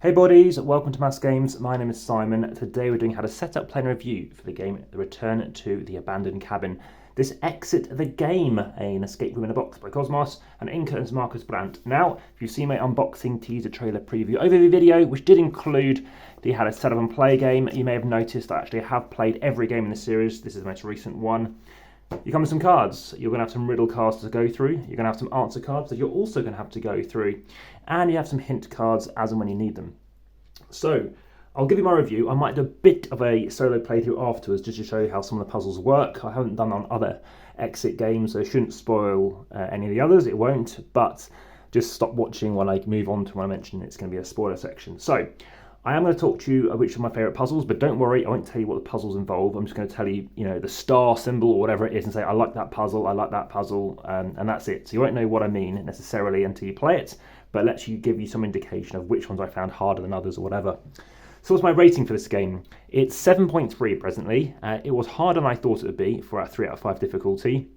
Hey buddies, welcome to AmassGames. My name is Simon. Today we're doing how to set up, play and review for the game The Return to the Abandoned Cabin. This Exit the Game, an escape room in a box by Cosmos and Inca and Marcus Brandt. Now, if you've seen my unboxing, teaser, trailer, preview, overview video, which did include the how to set up and play game, you may have noticed that actually I have played every game in the series. This is the most recent one. You come with some cards. You're going to have some riddle cards to go through. You're going to have some answer cards that you're also going to have to go through. And you have some hint cards as and when you need them. So, I'll give you my review. I might do a bit of a solo playthrough afterwards just to show you how some of the puzzles work. I haven't done on other exit games, so it shouldn't spoil any of the others. It won't, but just stop watching when I move on to when I mention it's going to be a spoiler section. So, I am going to talk to you about which of my favourite puzzles, but don't worry, I won't tell you what the puzzles involve. I'm just going to tell you, the star symbol or whatever it is and say, I like that puzzle, and that's it. So you won't know what I mean necessarily until you play it, but it lets you give you some indication of which ones I found harder than others or whatever. So what's my rating for this game? It's 7.3 presently. It was harder than I thought it would be for a 3 out of 5 difficulty.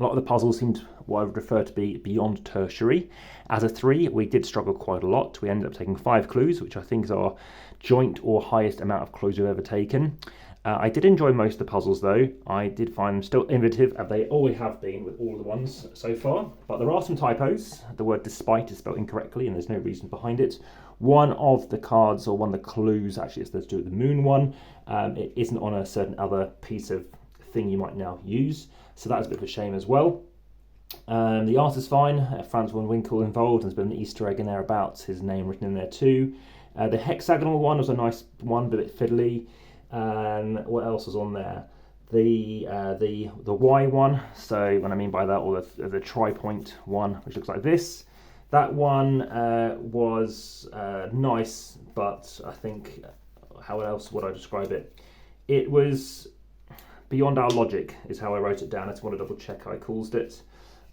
A lot of the puzzles seemed what I would refer to be beyond tertiary. As a 3, we did struggle quite a lot. We ended up taking 5 clues, which I think is our joint or highest amount of clues we've ever taken. I did enjoy most of the puzzles though. I did find them still innovative, as they always have been with all the ones so far. But there are some typos. The word despite is spelled incorrectly and there's no reason behind it. One of the cards, or one of the clues, actually it's to do with the moon one. It isn't on a certain other piece of thing you might now use. So that's a bit of a shame as well. The art is fine. Franz von Winkle involved, and there's been an Easter egg in there about his name written in there too. The hexagonal one was a nice one, but a bit fiddly. What else was on there? The Y one. So what I mean by that, or the tri-point one, which looks like this. That one was nice, but I think how else would I describe it? It was beyond our logic, is how I wrote it down. I just want to double check how I caused it.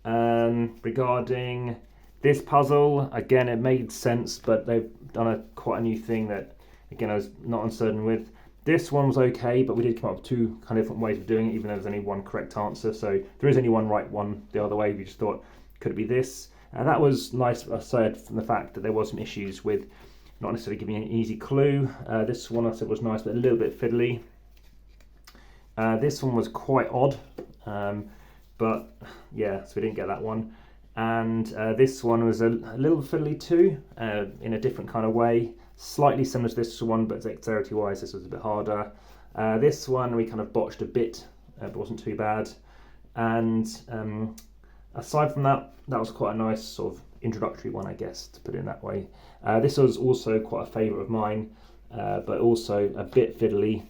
Regarding this puzzle, again, it made sense, but they've done quite a new thing that, again, I was not uncertain with. This one was okay, but we did come up with 2 kind of different ways of doing it, even though there's only one correct answer. So there is only one right one the other way. We just thought, could it be this? And that was nice, aside from the fact that there was some issues with not necessarily giving you an easy clue. This one I said was nice, but a little bit fiddly. This one was quite odd, but yeah, so we didn't get that one. And this one was a little fiddly too, in a different kind of way. Slightly similar to this one, but dexterity wise this was a bit harder. This one we kind of botched a bit, but wasn't too bad. And aside from that, that was quite a nice sort of introductory one, I guess, to put it in that way. This was also quite a favourite of mine, but also a bit fiddly.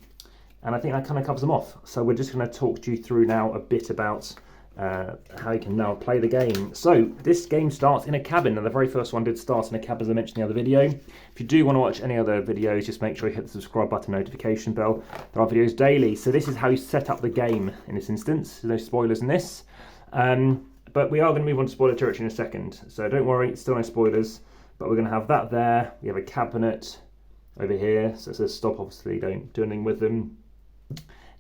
And I think that kind of covers them off. So we're just going to talk to you through now a bit about how you can now play the game. So this game starts in a cabin, and the very first one did start in a cabin, as I mentioned in the other video. If you do want to watch any other videos, just make sure you hit the subscribe button, notification bell. There are videos daily. So this is how you set up the game in this instance. There's no spoilers in this. But we are going to move on to spoiler territory in a second. So don't worry, still no spoilers. But we're going to have that there. We have a cabinet over here. So it says stop, obviously, don't do anything with them.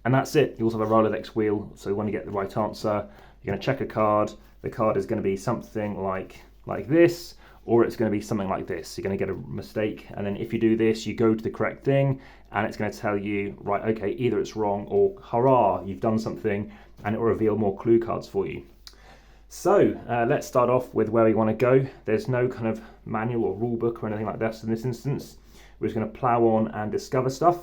And that's it. You also have a Rolodex wheel, so when you get the right answer, you're going to check a card. The card is going to be something like this, or it's going to be something like this. You're going to get a mistake, and then if you do this, you go to the correct thing, and it's going to tell you, right, okay, either it's wrong, or hurrah, you've done something, and it will reveal more clue cards for you. So let's start off with where we want to go. There's no kind of manual or rule book or anything like that in this instance. We're just going to plow on and discover stuff.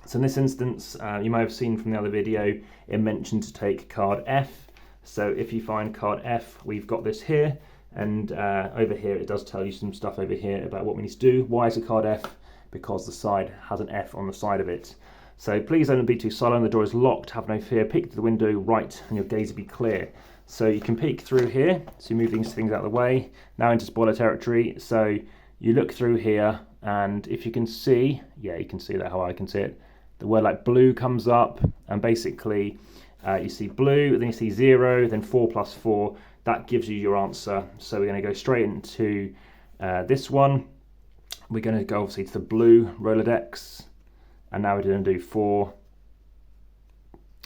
So in this instance, you may have seen from the other video, it mentioned to take card F. So if you find card F, we've got this here, and over here it does tell you some stuff over here about what we need to do. Why is the card F? Because the side has an F on the side of it. So please don't be too silent, the door is locked, have no fear, peek to the window right and your gaze will be clear. So you can peek through here, so you move these things out of the way. Now into spoiler territory, so you look through here, and if you can see, yeah, you can see that how I can see it. The word like blue comes up, and basically you see blue, then you see 0, then 4 plus 4. That gives you your answer. So we're going to go straight into this one. We're going to go obviously to the blue Rolodex, and now we're going to do 4.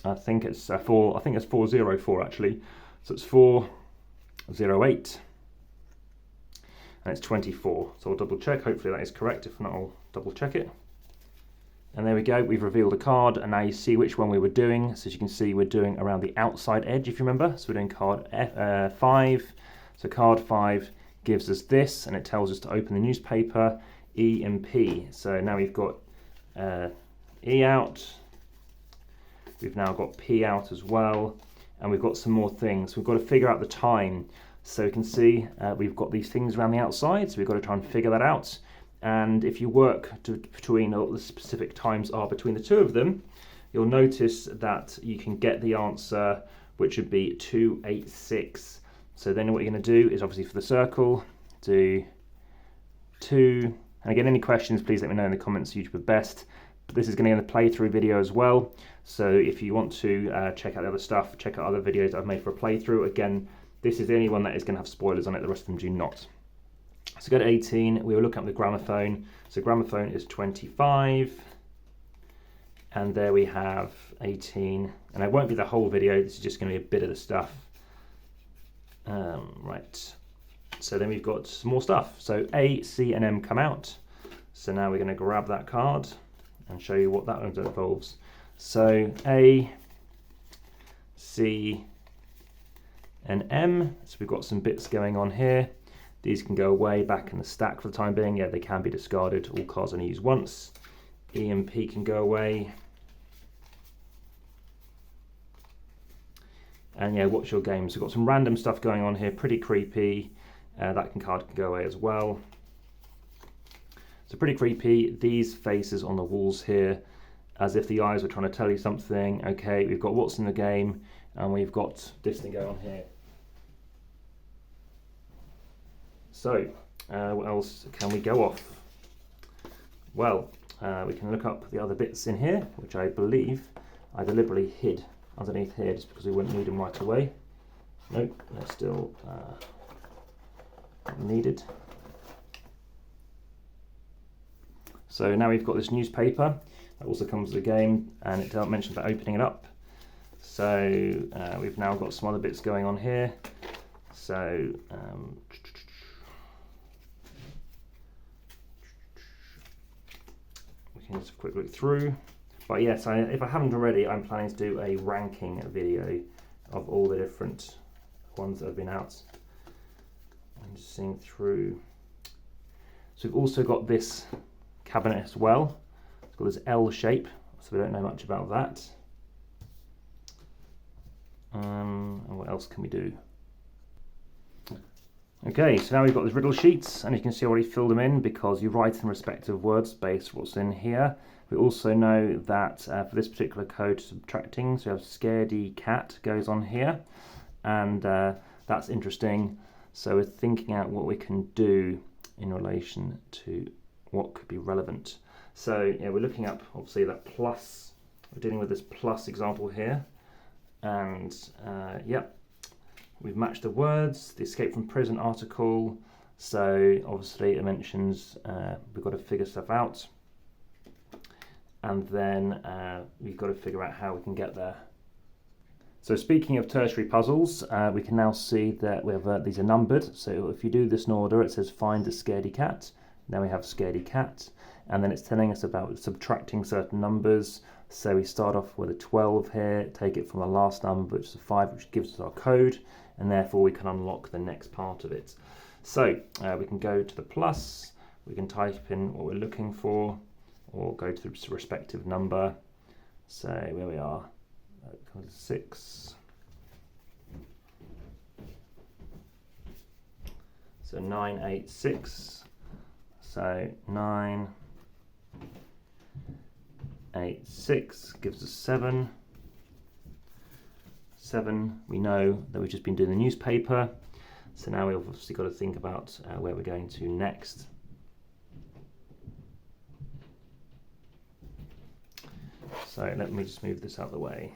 I think it's 4. I think it's 404 actually. So it's 408. and it's 24. So I'll double check, hopefully that is correct. If not, I'll double check it. And there we go, we've revealed a card, and now you see which one we were doing. So as you can see, we're doing around the outside edge, if you remember. So we're doing card 5. So card 5 gives us this, and it tells us to open the newspaper, E and P. So now we've got E out, we've now got P out as well, and we've got some more things. We've got to figure out the time. So you can see we've got these things around the outside, so we've got to try and figure that out. And if you work between what the specific times are between the two of them, you'll notice that you can get the answer, which would be 286. So then what you're going to do is, obviously for the circle, do 2. And again, any questions, please let me know in the comments, YouTube are best. But this is going to be in the playthrough video as well. So if you want to check out the other stuff, check out other videos that I've made for a playthrough. Again, this is the only one that is going to have spoilers on it, the rest of them do not. So go to 18, we will look up the gramophone. So gramophone is 25. And there we have 18. And it won't be the whole video, this is just going to be a bit of the stuff. Right, so then we've got some more stuff. So A, C and M come out. So now we're going to grab that card and show you what that involves. So A, C and M. So we've got some bits going on here. These can go away back in the stack for the time being. Yeah, they can be discarded. All cards only used once. E and P can go away. And yeah, watch your games. We've got some random stuff going on here, pretty creepy. That card can go away as well. So pretty creepy. These faces on the walls here, as if the eyes were trying to tell you something. Okay, we've got what's in the game, and we've got this thing going on here. So, what else can we go off? Well, we can look up the other bits in here, which I believe I deliberately hid underneath here just because we wouldn't need them right away. Nope, they're still needed. So now we've got this newspaper that also comes with the game, and it mentions about opening it up. So we've now got some other bits going on here. So we can just have a quick look through. But yes, if I haven't already, I'm planning to do a ranking video of all the different ones that have been out. I'm just seeing through. So we've also got this cabinet as well. It's got this L shape, so we don't know much about that. And what else can we do? Okay, so now we've got these riddle sheets, and you can see I already filled them in because you write in respective words based on what's in here. We also know that for this particular code, subtracting, so we have scaredy cat goes on here, and that's interesting. So we're thinking out what we can do in relation to what could be relevant. So yeah, we're looking up obviously that plus. We're dealing with this plus example here, and yep, we've matched the words. The escape from prison article. So obviously it mentions we've got to figure stuff out. And then we've got to figure out how we can get there. So speaking of tertiary puzzles, we can now see that we have these are numbered. So if you do this in order, it says find the scaredy cat. Then we have scaredy cat, and then it's telling us about subtracting certain numbers. So we start off with a 12 here, take it from the last number, which is a 5, which gives us our code, and therefore we can unlock the next part of it. So we can go to the plus, we can type in what we're looking for, or go to the respective number. So where we are, 6. So 986. So 986 gives us 7. 7, we know that we've just been doing the newspaper. So now we've obviously got to think about where we're going to next. So let me just move this out of the way.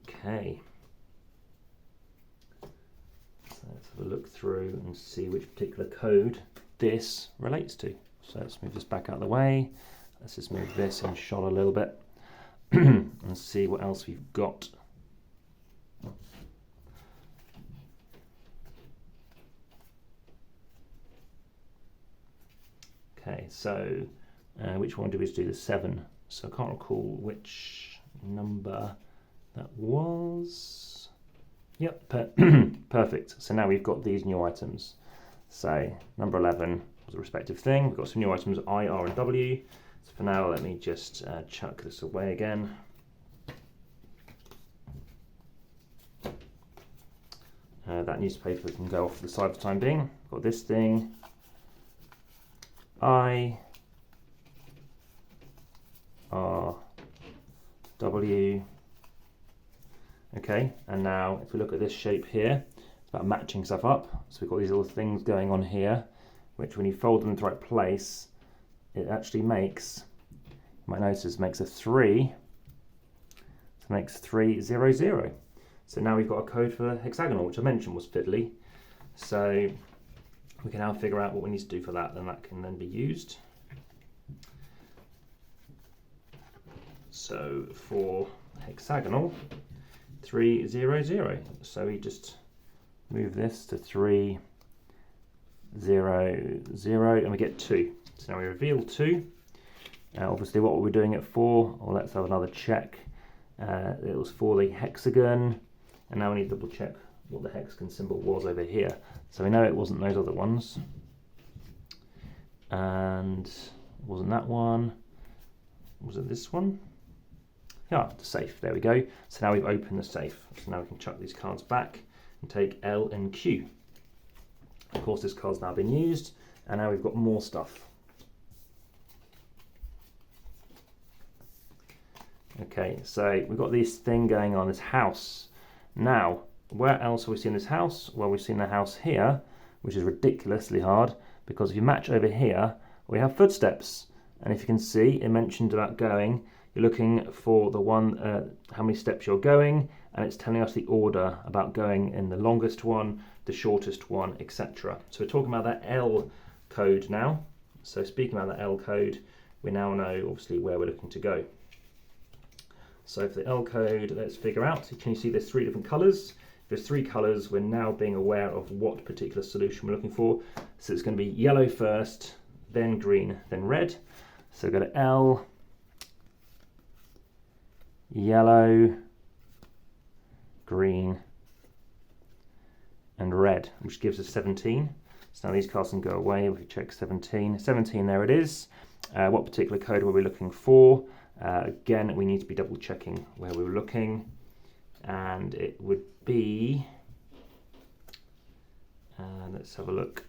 Okay. So let's have a look through and see which particular code this relates to. So let's move this back out of the way. Let's just move this in shot a little bit and see what else we've got. Okay, so which one did we do? The 7. So I can't recall which number that was. Yep, perfect. So now we've got these new items. So number 11 was a respective thing. We've got some new items, I, R, and W. So for now, let me just chuck this away again. That newspaper can go off to the side for the time being. Got this thing, I, R, W. Okay, and now if we look at this shape here, it's about matching stuff up. So we've got these little things going on here, which when you fold them in the right place, it actually makes, you might notice, makes a 3. So it makes 3, 0, 0. So now we've got a code for hexagonal, which I mentioned was fiddly. So we can now figure out what we need to do for that, and that can then be used. So for hexagonal, 3, 0, 0. So we just move this to 3, 0, 0, and we get 2. So now we reveal 2. Obviously, what were we doing it for? Well, let's have another check. It was for the hexagon, and now we need to double check what the hexagon symbol was over here. So we know it wasn't those other ones, and it wasn't that one. Was it this one? Yeah, the safe. There we go. So now we've opened the safe. So now we can chuck these cards back and take L and Q. Of course, this card's now been used, and now we've got more stuff. Okay, so we've got this thing going on, this house. Now, where else have we seen this house? Well, we've seen the house here, which is ridiculously hard, because if you match over here, we have footsteps. And if you can see, it mentioned about going. You're looking for the one, how many steps you're going, and it's telling us the order about going in the longest one, the shortest one, etc. So we're talking about that L code now. So speaking about that L code, we now know obviously where we're looking to go. So for the L code, let's figure out, can you see there's 3 different colours? If there's 3 colours, we're now being aware of what particular solution we're looking for. So it's going to be yellow first, then green, then red. So go to L, yellow, green, and red, which gives us 17. So now these cards can go away. We check 17. 17, there it is. What particular code were we looking for? Again, we need to be double checking where we were looking, and it would be, let's have a look.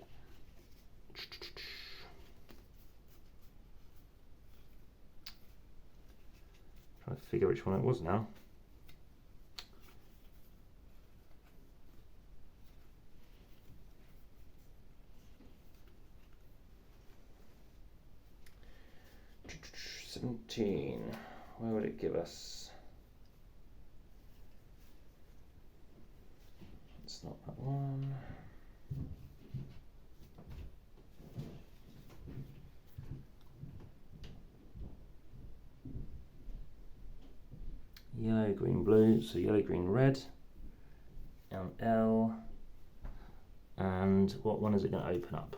Trying to figure which one it was now. Where would it give us? It's not that one. Yellow, green, blue. So yellow, green, red. And L. And what one is it going to open up?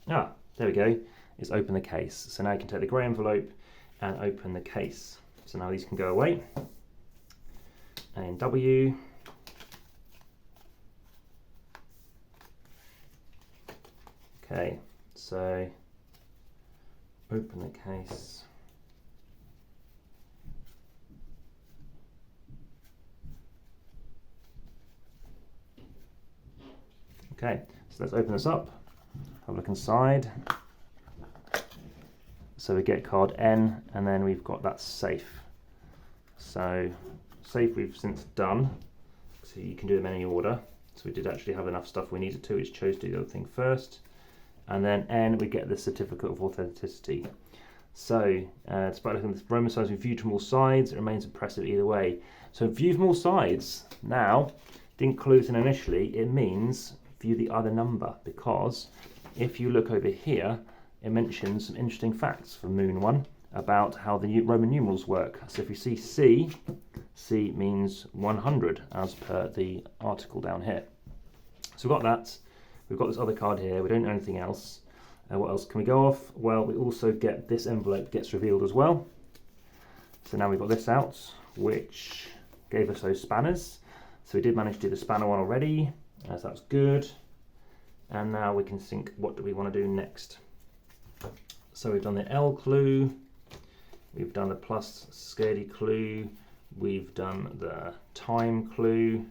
Ah, there we go. It's open the case. So now you can take the grey envelope and open the case. So now these can go away. And W. Okay, so open the case. Okay, so let's open this up. Have a look inside. So we get card N, and then we've got that safe. So safe we've since done, so you can do them in any order. So we did actually have enough stuff we needed to, we just chose to do the other thing first. And then N, we get the certificate of authenticity. So despite looking at the Roman size with viewed from all sides, it remains impressive either way. So view from all sides, now, didn't clue this in initially, it means view the other number, because if you look over here, it mentions some interesting facts for Moon 1 about how the Roman numerals work. So if you see C, C means 100 as per the article down here. So we've got that. We've got this other card here. We don't know anything else. What else can we go off? Well, we also get this envelope gets revealed as well. So now we've got this out, which gave us those spanners. So we did manage to do the spanner one already, so that's good. And now we can think, what do we want to do next? So we've done the L clue, we've done the plus scaredy clue, we've done the time clue,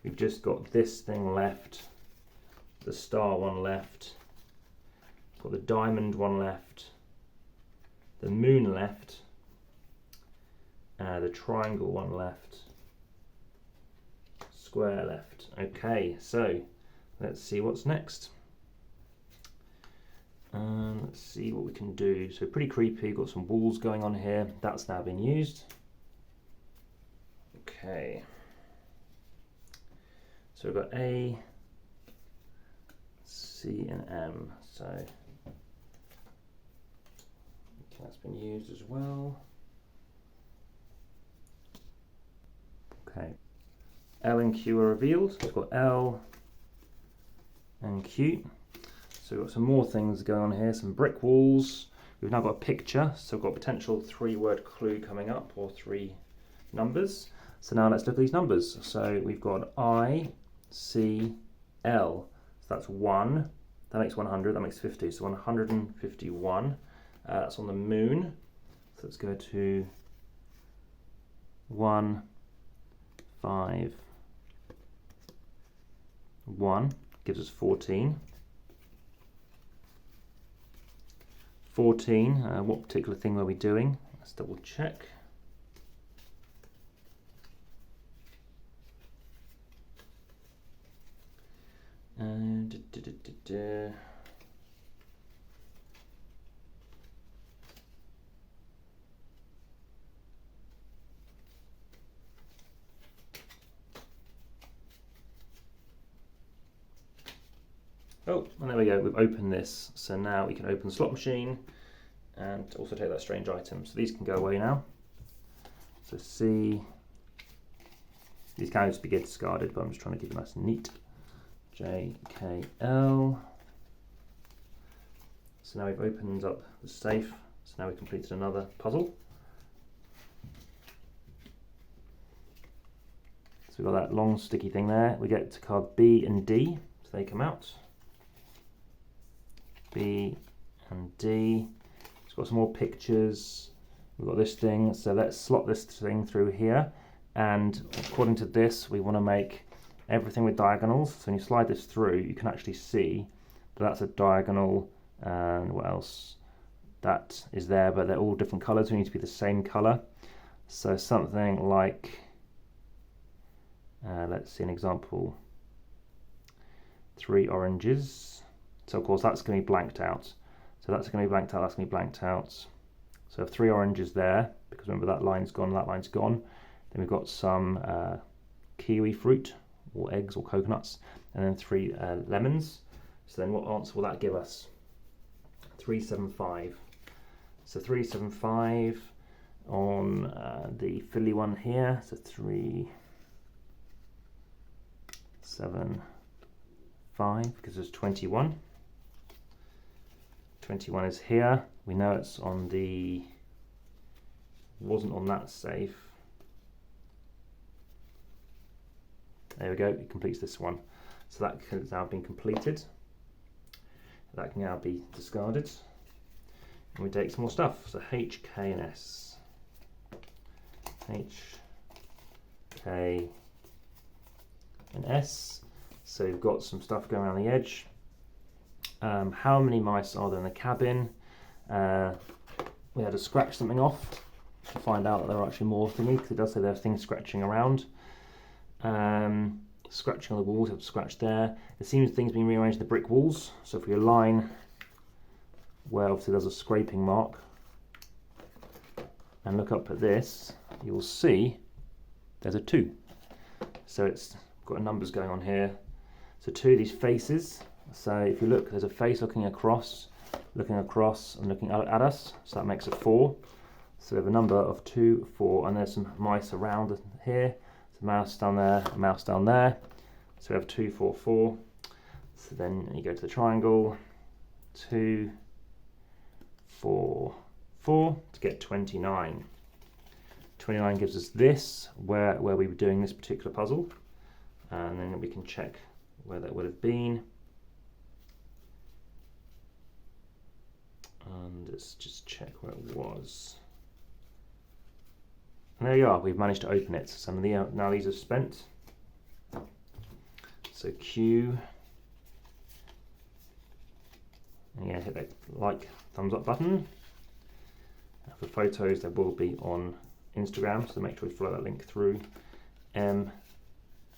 we've just got this thing left, the star one left, got the diamond one left, the moon left, the triangle one left, square left. Okay, so let's see what's next. Let's see what we can do. So pretty creepy, got some walls going on here. That's now been used. Okay. So we've got A, C and M. So that's been used as well. Okay. L and Q are revealed. So we've got L and Q. So we've got some more things going on here, some brick walls. We've now got a picture, so we've got a potential 3-word clue coming up, or 3 numbers. So now let's look at these numbers. So we've got I, C, L. So that's 1, that makes 100, that makes 50, so 151. That's on the moon. So let's go to 1, 5, 1, gives us 14. 14, what particular thing were we doing? Let's double check. Oh, and there we go, we've opened this. So now we can open the slot machine and also take that strange item. So these can go away now. So C, these can just be get discarded, but I'm just trying to keep it nice and neat. J, K, L. So now we've opened up the safe. So now we've completed another puzzle. So we've got that long sticky thing there. We get to card B and D, so they come out. B and D. It's got some more pictures. We've got this thing, so let's slot this thing through here. And according to this, we want to make everything with diagonals. So when you slide this through, you can actually see that that's a diagonal. And what else? That is there, but they're all different colors. We need to be the same color. So something like, let's see an example. 3 oranges. So of course that's going to be blanked out. So that's going to be blanked out, that's going to be blanked out. So 3 oranges there, because remember that line's gone, that line's gone. Then we've got some kiwi fruit, or eggs, or coconuts, and then 3 lemons. So then what answer will that give us? 375. So 375 on the fiddly one here. So 375, because there's 21. 21 is here. We know it's on the, wasn't on that safe. There we go, it completes this one. So that has now been completed. That can now be discarded. And we take some more stuff. So H, K, and S. H, K, and S. So we've got some stuff going around the edge. How many mice are there in the cabin? We had to scratch something off to find out that there are actually more thingy, because it does say there are things scratching around. Scratching on the walls, you have to scratch there. It seems things being rearranged in the brick walls. So if you align where obviously there's a scraping mark and look up at this, you will see there's a 2. So it's got numbers going on here. So 2 of these faces. So if you look, there's a face looking across, looking across and looking at us, so that makes it 4. So we have a number of 2, 4, and there's some mice around here. There's a mouse down there, a mouse down there. So we have 2, 4, 4. So then you go to the triangle, 2, 4, 4 to get 29. 29 gives us this, where we were doing this particular puzzle, and then we can check where that would have been. And let's just check where it was. And there you are, we've managed to open it. Some of the now these are spent. So Q. And yeah, hit that like, thumbs up button. For photos, they will be on Instagram, so make sure you follow that link through. M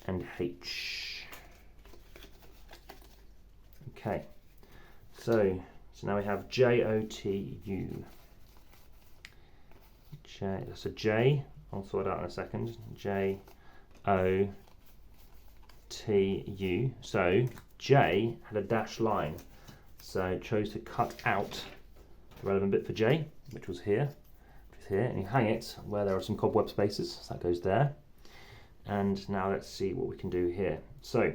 and H. Okay, so now we have JOTU. That's a J. I'll sort it out in a second. JOTU. So J had a dashed line, so I chose to cut out the relevant bit for J, which was here. And you hang it where there are some cobweb spaces, so that goes there. And now let's see what we can do here. So,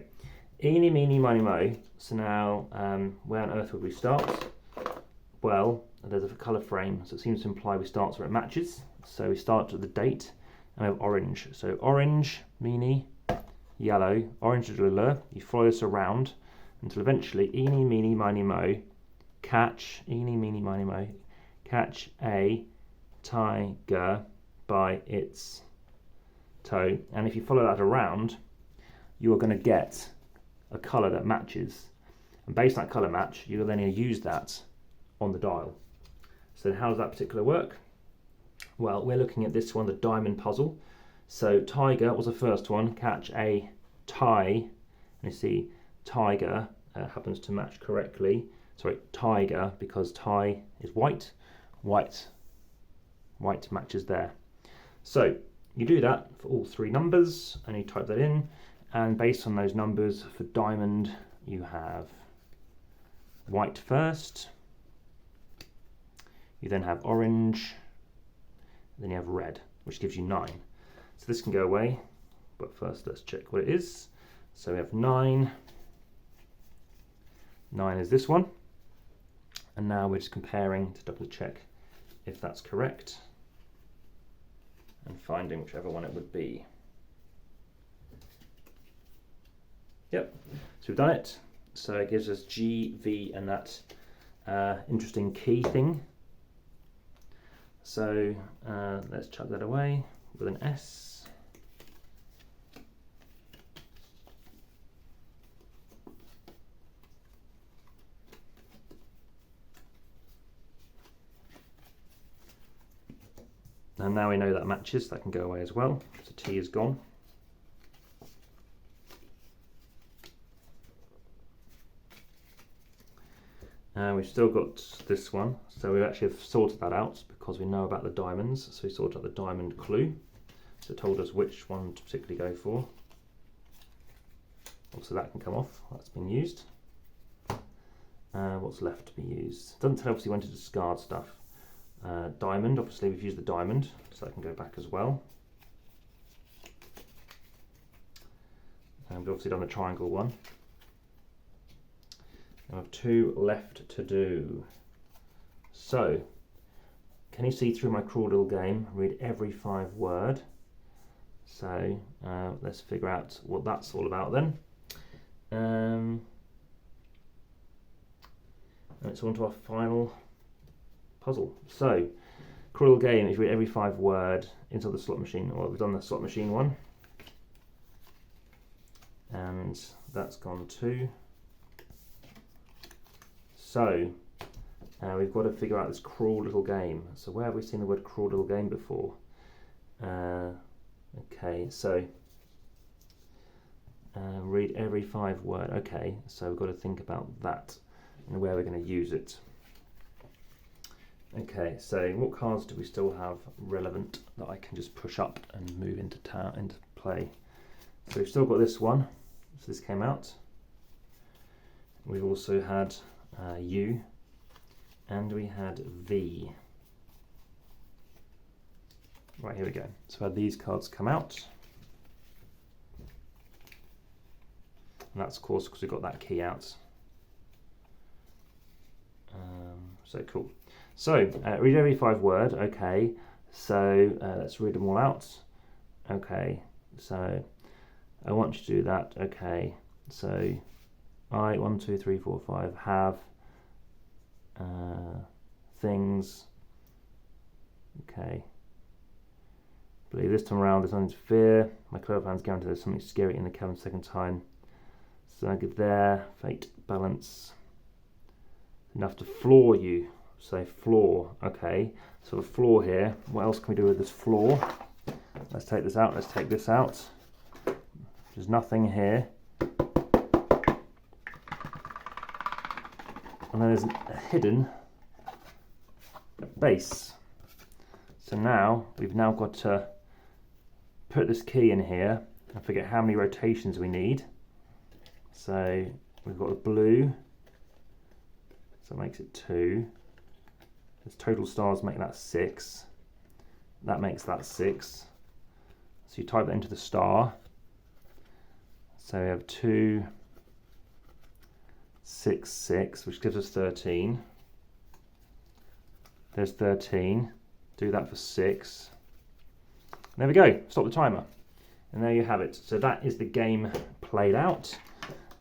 eeny, meeny, miny, mo. So now, where on earth would we start? Well, there's a colour frame, so it seems to imply we start where it matches. So we start at the date, and we have orange. So orange, meeny, yellow, orange, you follow this around until eventually, eeny, meeny, miny, mo, catch, eeny, meeny, miny, mo, catch a tiger by its toe. And if you follow that around, you are going to get a colour that matches. And based on that colour match, you're then going to use that on the dial. So how does that particular work? Well, we're looking at this one, the diamond puzzle. So tiger was the first one, catch a tie, and you see tiger happens to match correctly. Sorry, tiger, because tie is white, white matches there. So you do that for all 3 numbers, and you type that in, and based on those numbers for diamond, you have white first, you then have orange, then you have red, which gives you 9. So this can go away, but first let's check what it is. So we have 9. 9 is this one, and now we're just comparing to double check if that's correct and finding whichever one it would be. Yep, so we've done it. So it gives us G, V, and that interesting key thing. So let's chuck that away with an S. And now we know that matches, that can go away as well. So T is gone. We've still got this one, so we actually have sorted that out because we know about the diamonds. So we sorted out the diamond clue, so it told us which one to particularly go for. Also that can come off, that's been used. What's left to be used? Doesn't tell obviously when to discard stuff. Diamond, obviously we've used the diamond, so that can go back as well. And we've obviously done the triangle one. I have 2 left to do. So, can you see through my cruel little game? Read every 5 word. So, let's figure out what that's all about then. And it's on to our final puzzle. So, cruel game is read every 5 word into the slot machine. Well, we've done the slot machine one. And that's gone too. So, we've got to figure out this cruel little game. So where have we seen the word cruel little game before? Okay, so read every 5 word. Okay, so we've got to think about that and where we're going to use it. Okay, so what cards do we still have relevant that I can just push up and move into play? So we've still got this one. So this came out. We've also had U. and we had V. Right, here we go. So I had these cards come out. And that's, of course, because we've got that key out. So cool. So, read every 5 word, okay. So, let's read them all out. Okay, so I want you to do that, okay. So, I, 1, 2, 3, 4, 5, have things, okay. I believe this time around there's nothing to fear. My clever hand's guaranteed there's something scary in the cabin second time. So I give there, fate, balance. Enough to floor you. Say floor, okay. So the floor here, what else can we do with this floor? Let's take this out, let's take this out. There's nothing here. And then there's a hidden base. So now, we've now got to put this key in here and figure out how many rotations we need. So we've got a blue, so that makes it 2. There's total stars make that 6. That makes that 6. So you type that into the star. So we have 2, 6, 6, which gives us 13. There's 13. Do that for 6. There we go. Stop the timer. And there you have it. So that is the game played out.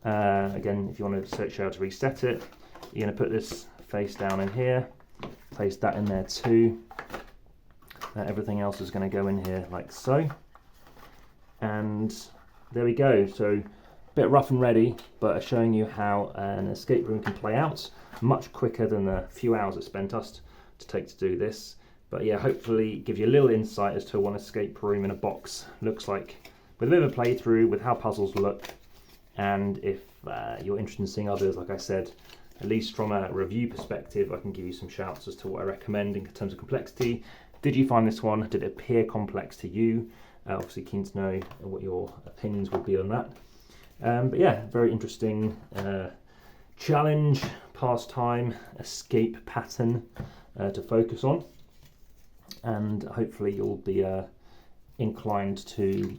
Again, if you want to search how to reset it, you're going to put this face down in here. Place that in there too. Everything else is going to go in here like so. And there we go. So a bit rough and ready, but showing you how an escape room can play out much quicker than the few hours it spent us to take to do this. But yeah, hopefully give you a little insight as to what an escape room in a box looks like, with a bit of a playthrough, with how puzzles look. And if you're interested in seeing others, like I said, at least from a review perspective, I can give you some shouts as to what I recommend in terms of complexity. Did you find this one? Did it appear complex to you? Obviously keen to know what your opinions would be on that. But yeah, very interesting challenge, pastime, escape pattern to focus on. And hopefully you'll be inclined to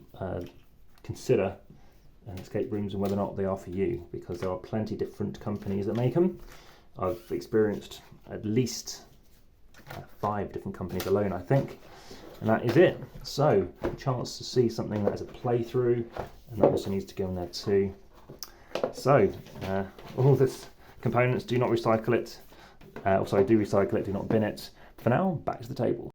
consider escape rooms and whether or not they are for you, because there are plenty different companies that make them. I've experienced at least 5 different companies alone, I think, and that is it. So a chance to see something that is a playthrough, and that also needs to go in there too. So all this components, do not recycle it. Also, do recycle it, do not bin it. For now, back to the table.